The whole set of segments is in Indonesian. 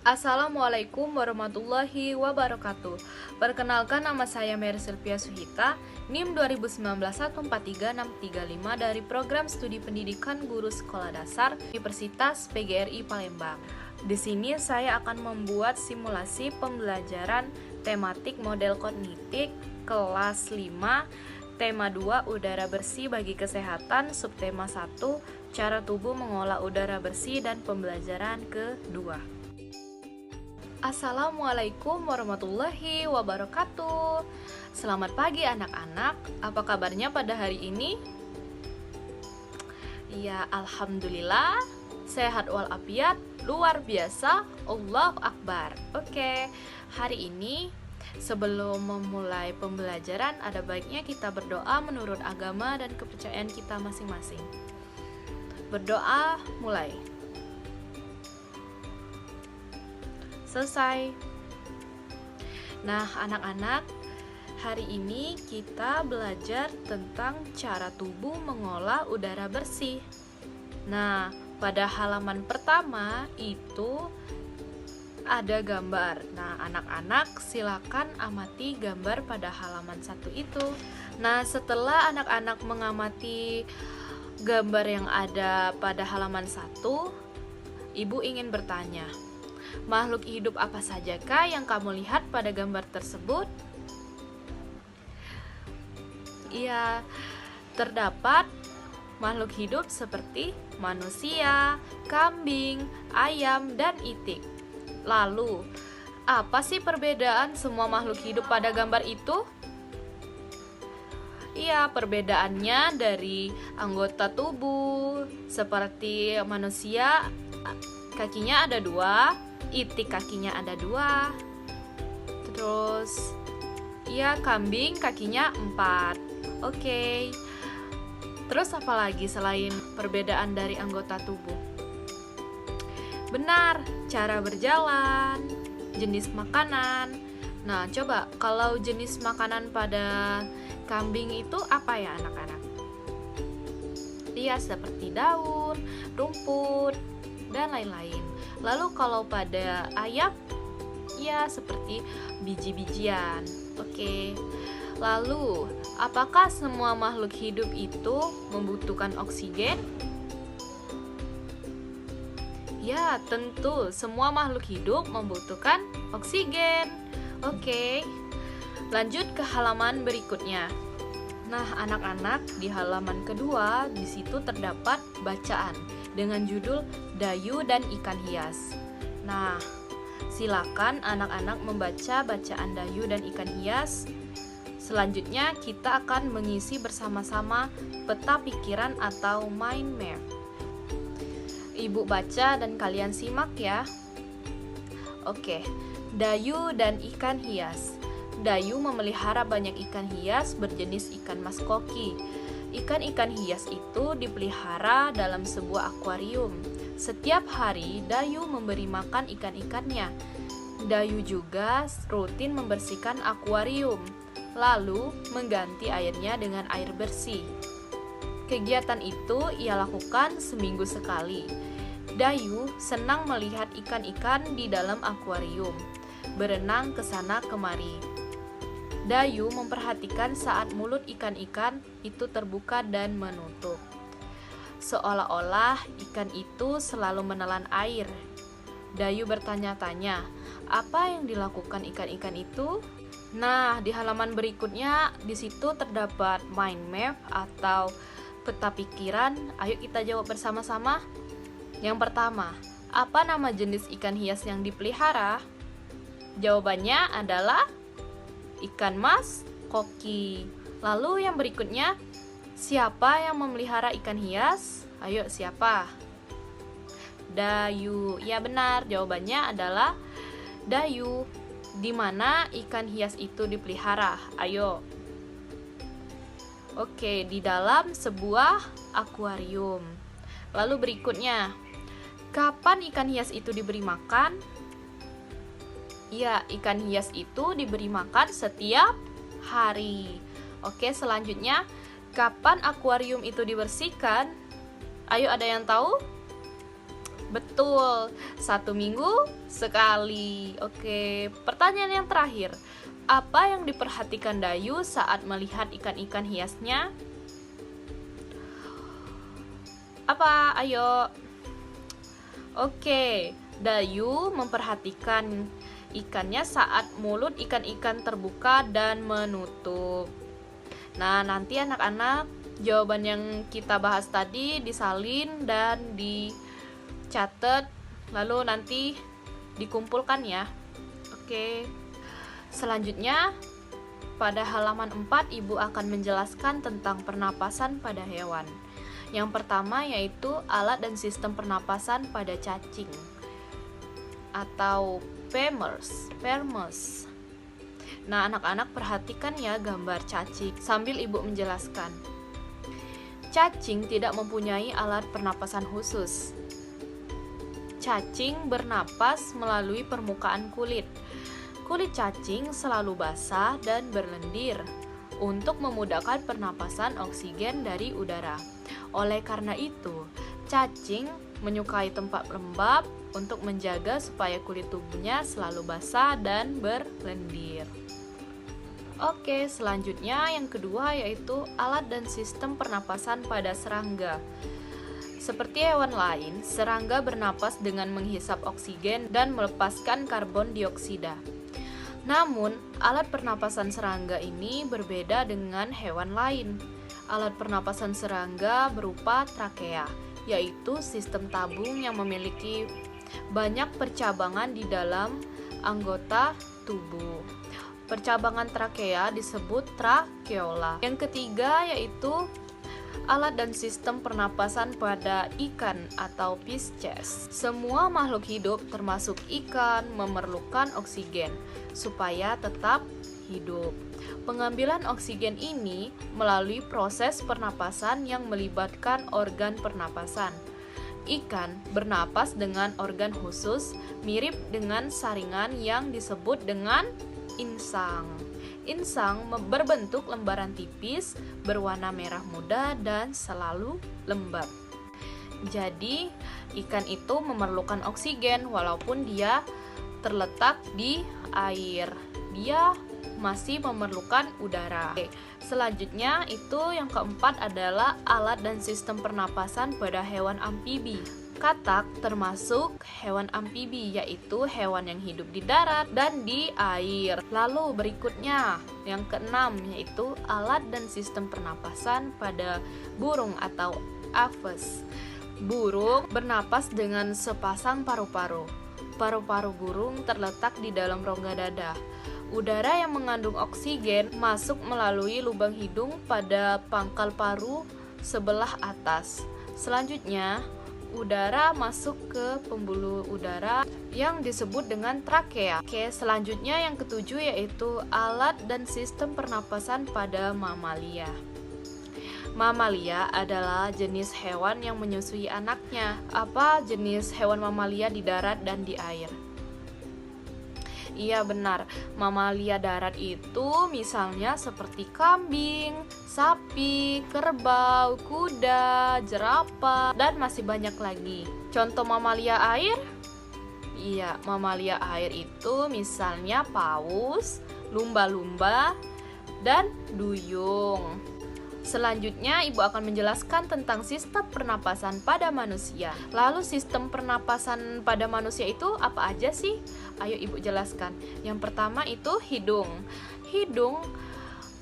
Assalamualaikum warahmatullahi wabarakatuh. Perkenalkan, nama saya Mary Sylvia Suhita, NIM 2019143635 dari Program Studi Pendidikan Guru Sekolah Dasar Universitas PGRI Palembang. Di sini saya akan membuat simulasi pembelajaran tematik model kognitif kelas 5, tema 2 udara bersih bagi kesehatan, subtema 1 cara tubuh mengolah udara bersih, dan pembelajaran kedua. Assalamualaikum warahmatullahi wabarakatuh. Selamat pagi anak-anak. Apa kabarnya pada hari ini? Ya, alhamdulillah sehat walafiat, luar biasa, Allahu Akbar. Oke, hari ini sebelum memulai pembelajaran ada baiknya kita berdoa menurut agama dan kepercayaan kita masing-masing. Berdoa, mulai. Selesai. Nah, anak-anak, hari ini kita belajar tentang cara tubuh mengolah udara bersih. Nah, pada halaman pertama itu ada gambar. Nah, anak-anak silakan amati gambar pada halaman 1 itu. Nah, setelah anak-anak mengamati gambar yang ada pada halaman 1, Ibu ingin bertanya, makhluk hidup apa sajakah yang kamu lihat pada gambar tersebut? Iya, terdapat makhluk hidup seperti manusia, kambing, ayam, dan itik. Lalu, apa sih perbedaan semua makhluk hidup pada gambar itu? Iya, perbedaannya dari anggota tubuh. Seperti manusia, kakinya ada 2, itik kakinya ada 2. Terus ya, kambing kakinya 4. Oke. Terus apa lagi selain perbedaan dari anggota tubuh? Benar, cara berjalan, jenis makanan. Nah, coba kalau jenis makanan pada kambing itu apa ya anak-anak? Iya, seperti daun, rumput, dan lain-lain. Lalu kalau pada ayam, ya seperti biji-bijian. Oke. Lalu, apakah semua makhluk hidup itu membutuhkan oksigen? Ya, tentu semua makhluk hidup membutuhkan oksigen. Oke. Lanjut ke halaman berikutnya. Nah, anak-anak, di halaman kedua di situ terdapat bacaan dengan judul Dayu dan Ikan Hias. Nah, silakan anak-anak membaca bacaan Dayu dan Ikan Hias. Selanjutnya kita akan mengisi bersama-sama peta pikiran atau mind map. Ibu baca dan kalian simak ya. Oke, Dayu dan Ikan Hias. Dayu memelihara banyak ikan hias berjenis ikan mas koki. Ikan-ikan hias itu dipelihara dalam sebuah akuarium. Setiap hari, Dayu memberi makan ikan-ikannya. Dayu juga rutin membersihkan akuarium, lalu mengganti airnya dengan air bersih. Kegiatan itu ia lakukan seminggu sekali. Dayu senang melihat ikan-ikan di dalam akuarium, berenang ke sana kemari. Dayu memperhatikan saat mulut ikan-ikan itu terbuka dan menutup. Seolah-olah ikan itu selalu menelan air. Dayu bertanya-tanya, apa yang dilakukan ikan-ikan itu? Nah, di halaman berikutnya di situ terdapat mind map atau peta pikiran. Ayo kita jawab bersama-sama. Yang pertama, apa nama jenis ikan hias yang dipelihara? Jawabannya adalah ikan mas koki. Lalu yang berikutnya, siapa yang memelihara ikan hias? Ayo, siapa? Dayu. Ya benar, jawabannya adalah Dayu. Di mana ikan hias itu dipelihara? Ayo. Oke, di dalam sebuah akuarium. Lalu berikutnya, kapan ikan hias itu diberi makan? Ya, ikan hias itu diberi makan setiap hari. Oke, selanjutnya, kapan akuarium itu dibersihkan? Ayo, ada yang tahu? Betul, 1 minggu sekali. Oke, pertanyaan yang terakhir. Apa yang diperhatikan Dayu saat melihat ikan-ikan hiasnya? Apa? Ayo. Oke, Dayu memperhatikan ikannya saat mulut ikan-ikan terbuka dan menutup. Nah, nanti anak-anak jawaban yang kita bahas tadi disalin dan dicatat, lalu nanti dikumpulkan ya. Oke. Selanjutnya, pada halaman 4 Ibu akan menjelaskan tentang pernapasan pada hewan. Yang pertama yaitu alat dan sistem pernapasan pada cacing atau femurs. Nah, anak-anak perhatikan ya gambar cacing sambil Ibu menjelaskan. Cacing tidak mempunyai alat pernapasan khusus. Cacing bernapas melalui permukaan kulit. Kulit cacing selalu basah dan berlendir untuk memudahkan pernapasan oksigen dari udara. Oleh karena itu, cacing menyukai tempat lembab untuk menjaga supaya kulit tubuhnya selalu basah dan berlendir. Oke, selanjutnya yang kedua yaitu alat dan sistem pernapasan pada serangga. Seperti hewan lain, serangga bernapas dengan menghisap oksigen dan melepaskan karbon dioksida. Namun, alat pernapasan serangga ini berbeda dengan hewan lain. Alat pernapasan serangga berupa trakea, yaitu sistem tabung yang memiliki banyak percabangan di dalam anggota tubuh. Percabangan trakea disebut trakeola. Yang ketiga yaitu alat dan sistem pernapasan pada ikan atau Pisces. Semua makhluk hidup termasuk ikan memerlukan oksigen supaya tetap hidup. Pengambilan oksigen ini melalui proses pernapasan yang melibatkan organ pernapasan. Ikan bernapas dengan organ khusus mirip dengan saringan yang disebut dengan insang. Insang berbentuk lembaran tipis, berwarna merah muda dan selalu lembab. Jadi, ikan itu memerlukan oksigen walaupun dia terletak di air. Dia masih memerlukan udara. Oke, selanjutnya itu yang keempat adalah alat dan sistem pernapasan pada hewan amfibi. Katak termasuk hewan amfibi, yaitu hewan yang hidup di darat dan di air. Lalu berikutnya yang keenam yaitu alat dan sistem pernapasan pada burung atau aves. Burung bernapas dengan sepasang paru-paru. Paru-paru burung terletak di dalam rongga dada. Udara yang mengandung oksigen masuk melalui lubang hidung pada pangkal paru sebelah atas. Selanjutnya, udara masuk ke pembuluh udara yang disebut dengan trakea. Oke, selanjutnya yang ketujuh yaitu alat dan sistem pernapasan pada mamalia. Mamalia adalah jenis hewan yang menyusui anaknya. Apa jenis hewan mamalia di darat dan di air? Iya benar, mamalia darat itu misalnya seperti kambing, sapi, kerbau, kuda, jerapah, dan masih banyak lagi. Contoh mamalia air? Iya, mamalia air itu misalnya paus, lumba-lumba, dan duyung. Selanjutnya, Ibu akan menjelaskan tentang sistem pernapasan pada manusia. Lalu sistem pernapasan pada manusia itu apa aja sih? Ayo Ibu jelaskan. Yang pertama itu hidung. Hidung,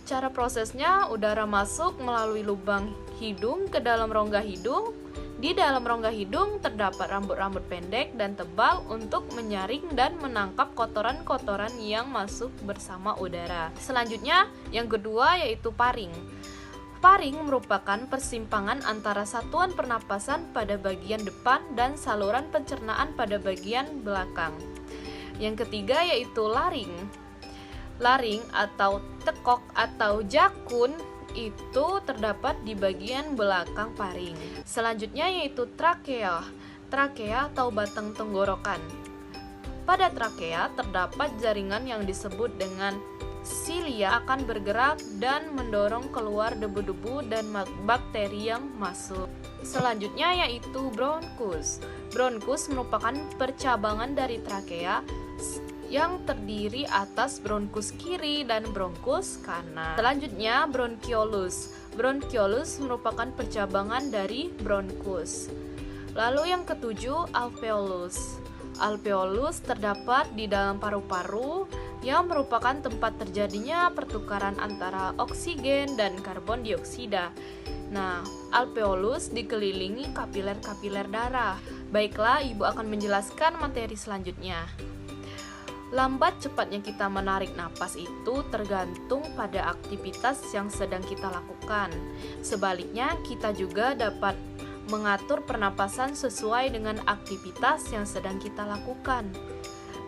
cara prosesnya udara masuk melalui lubang hidung ke dalam rongga hidung. Di dalam rongga hidung terdapat rambut-rambut pendek dan tebal untuk menyaring dan menangkap kotoran-kotoran yang masuk bersama udara. Selanjutnya, yang kedua yaitu paring. Paring merupakan persimpangan antara satuan pernapasan pada bagian depan dan saluran pencernaan pada bagian belakang. Yang ketiga yaitu laring. Laring atau tekok atau jakun itu terdapat di bagian belakang paring. Selanjutnya yaitu trakea. Trakea atau batang tenggorokan. Pada trakea terdapat jaringan yang disebut dengan silia akan bergerak dan mendorong keluar debu-debu dan bakteri yang masuk. Selanjutnya yaitu bronkus. Bronkus merupakan percabangan dari trakea yang terdiri atas bronkus kiri dan bronkus kanan. Selanjutnya bronkiolus. Bronkiolus merupakan percabangan dari bronkus. Lalu yang ketujuh alveolus. Alveolus terdapat di dalam paru-paru yang merupakan tempat terjadinya pertukaran antara oksigen dan karbon dioksida. Nah, alveolus dikelilingi kapiler-kapiler darah. Baiklah, Ibu akan menjelaskan materi selanjutnya. Lambat cepatnya kita menarik napas itu tergantung pada aktivitas yang sedang kita lakukan. Sebaliknya, kita juga dapat mengatur pernapasan sesuai dengan aktivitas yang sedang kita lakukan.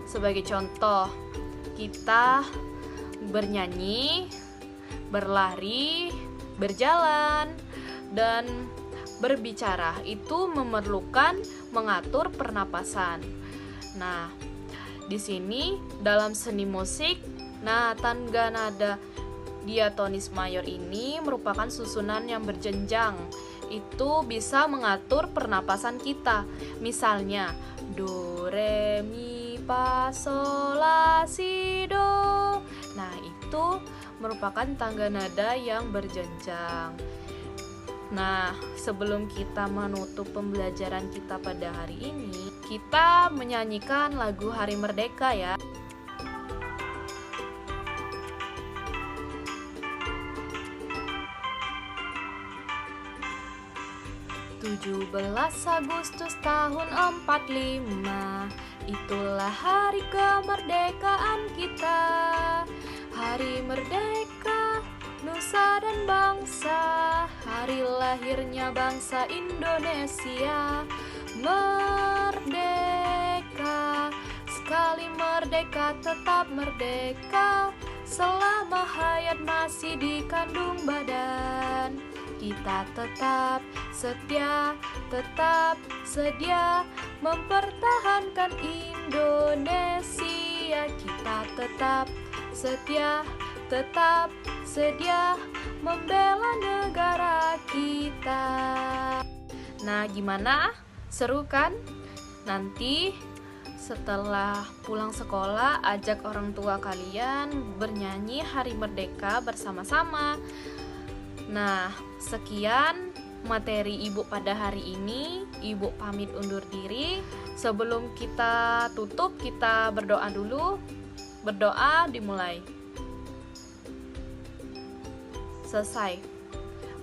Sebagai contoh, kita bernyanyi, berlari, berjalan, dan berbicara. Itu memerlukan mengatur pernapasan. Nah, di sini dalam seni musik, tangga nada diatonis mayor ini merupakan susunan yang berjenjang. Itu bisa mengatur pernapasan kita. Misalnya, do, re, mi, fa, sol, la, si, do. Nah, itu merupakan tangga nada yang berjenjang. Nah, sebelum kita menutup pembelajaran kita pada hari ini, kita menyanyikan lagu Hari Merdeka ya. 17 Agustus tahun 45, itulah hari kemerdekaan kita. Hari merdeka, nusa dan bangsa, hari lahirnya bangsa Indonesia. Merdeka, sekali merdeka tetap merdeka, selama hayat masih dikandung badan. Kita tetap setia, tetap sedia mempertahankan Indonesia. Kita tetap setia, tetap sedia membela negara kita. Nah, gimana? Seru kan? Nanti setelah pulang sekolah, ajak orang tua kalian bernyanyi Hari Merdeka bersama-sama. Nah, sekian materi Ibu pada hari ini. Ibu pamit undur diri. Sebelum kita tutup, kita berdoa dulu. Berdoa dimulai. Selesai.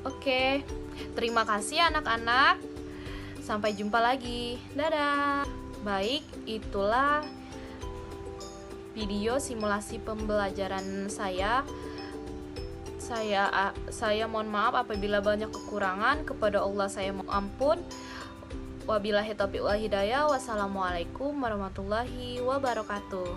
Oke, terima kasih anak-anak. Sampai jumpa lagi. Dadah. Baik, itulah video simulasi pembelajaran saya. Saya mohon maaf apabila banyak kekurangan. Kepada Allah saya mohon ampun. Wabillahi taufiq wal hidayah. Wassalamualaikum warahmatullahi wabarakatuh.